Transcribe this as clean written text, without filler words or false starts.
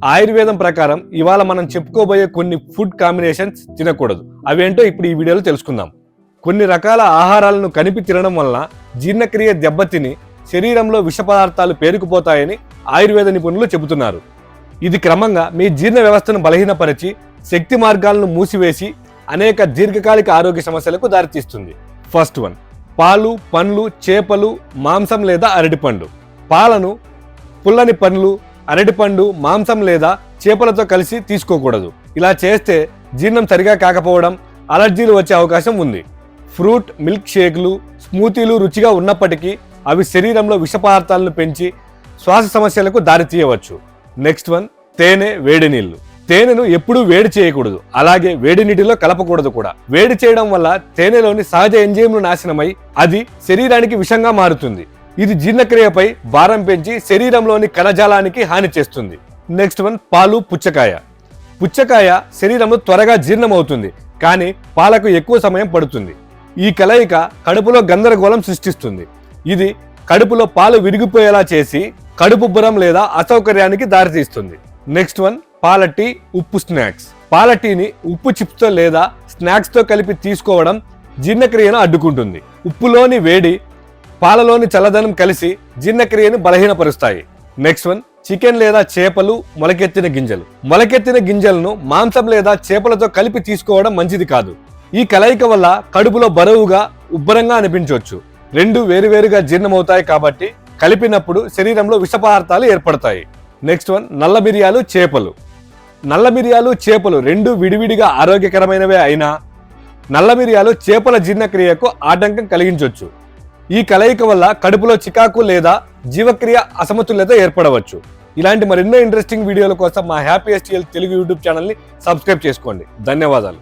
ఆయుర్వేదం ప్రకారం ఇవాళ మనం చెప్పుకోబోయే కొన్ని ఫుడ్ కాంబినేషన్స్ తినకూడదు. అవేంటో ఇప్పుడు ఈ వీడియోలో తెలుసుకుందాం. కొన్ని రకాల ఆహారాలను కలిపి తినడం వల్ల జీర్ణక్రియ దెబ్బతిని శరీరంలో విష పదార్థాలు పేరుకుపోతాయని ఆయుర్వేద నిపుణులు చెబుతున్నారు. ఇది క్రమంగా మీ జీర్ణ వ్యవస్థను బలహీనపరిచి శక్తి మార్గాలను మూసివేసి అనేక దీర్ఘకాలిక ఆరోగ్య సమస్యలకు దారితీస్తుంది. ఫస్ట్ వన్, పాలు, పండ్లు, చేపలు, మాంసం లేదా అరటిపండు. పాలను, పుల్లని పండ్లు, అరటిపండు, మాంసం లేదా చేపలతో కలిసి తీసుకోకూడదు. ఇలా చేస్తే జీర్ణం సరిగా కాకపోవడం, అలర్జీలు వచ్చే అవకాశం ఉంది. ఫ్రూట్, మిల్క్ షేక్లు, స్మూతీలు రుచిగా ఉన్నప్పటికీ అవి శరీరంలో విష పదార్థాలను పెంచి శ్వాస సమస్యలకు దారితీయవచ్చు. నెక్స్ట్ వన్, తేనె, వేడి నీళ్లు. తేనెను ఎప్పుడూ వేడి చేయకూడదు, అలాగే వేడి నీటిలో కలపకూడదు కూడా. వేడి చేయడం వల్ల తేనెలోని సహజ ఎంజైమ్లు నాశనమై అది శరీరానికి విషంగా మారుతుంది. ఇది జీర్ణక్రియపై భారం పెంచి శరీరంలోని కణజాలానికి హాని చేస్తుంది. నెక్స్ట్ వన్, పాలు, పుచ్చకాయ. పుచ్చకాయ శరీరంలో త్వరగా జీర్ణమవుతుంది, కానీ పాలకు ఎక్కువ సమయం పడుతుంది. ఈ కలయిక కడుపులో గందరగోళం సృష్టిస్తుంది. ఇది కడుపులో పాలు విరిగిపోయేలా చేసి కడుపుబ్బరం లేదా అసౌకర్యానికి దారితీస్తుంది. నెక్స్ట్ వన్, పాల టీ, ఉప్పు స్నాక్స్. పాల టీని ఉప్పు చిప్స్తో లేదా స్నాక్స్తో కలిపి తీసుకోవడం జీర్ణక్రియను అడ్డుకుంటుంది. ఉప్పులోని వేడి, పాలలోని చల్లదనం కలిసి జీర్ణక్రియను బలహీనపరుస్తాయి. నెక్స్ట్ వన్, చికెన్ లేదా చేపలు, మొలకెత్తిన గింజలు. మొలకెత్తిన గింజలను మాంసం లేదా చేపలతో కలిపి తీసుకోవడం మంచిది కాదు. ఈ కలయిక వల్ల కడుపులో బరువుగా, ఉబ్బరంగా అనిపించవచ్చు. రెండు వేరువేరుగా జీర్ణమవుతాయి కాబట్టి కలిపినప్పుడు శరీరంలో విష పదార్థాలు ఏర్పడతాయి. నెక్స్ట్ వన్, నల్ల మిరియాలు, చేపలు. నల్ల మిరియాలు, చేపలు రెండు విడివిడిగా ఆరోగ్యకరమైనవే అయినా నల్ల మిరియాలు చేపల జీర్ణక్రియకు ఆటంకం కలిగించవచ్చు. ఈ కలయిక వల్ల కడుపులో చికాకు లేదా జీవక్రియ అసమతుల్యత ఏర్పడవచ్చు. ఇలాంటి మరెన్నో ఇంట్రెస్టింగ్ వీడియోల కోసం మా హ్యాపీ ఎస్టీఎల్ తెలుగు యూట్యూబ్ ఛానల్ని సబ్స్క్రైబ్ చేసుకోండి. ధన్యవాదాలు.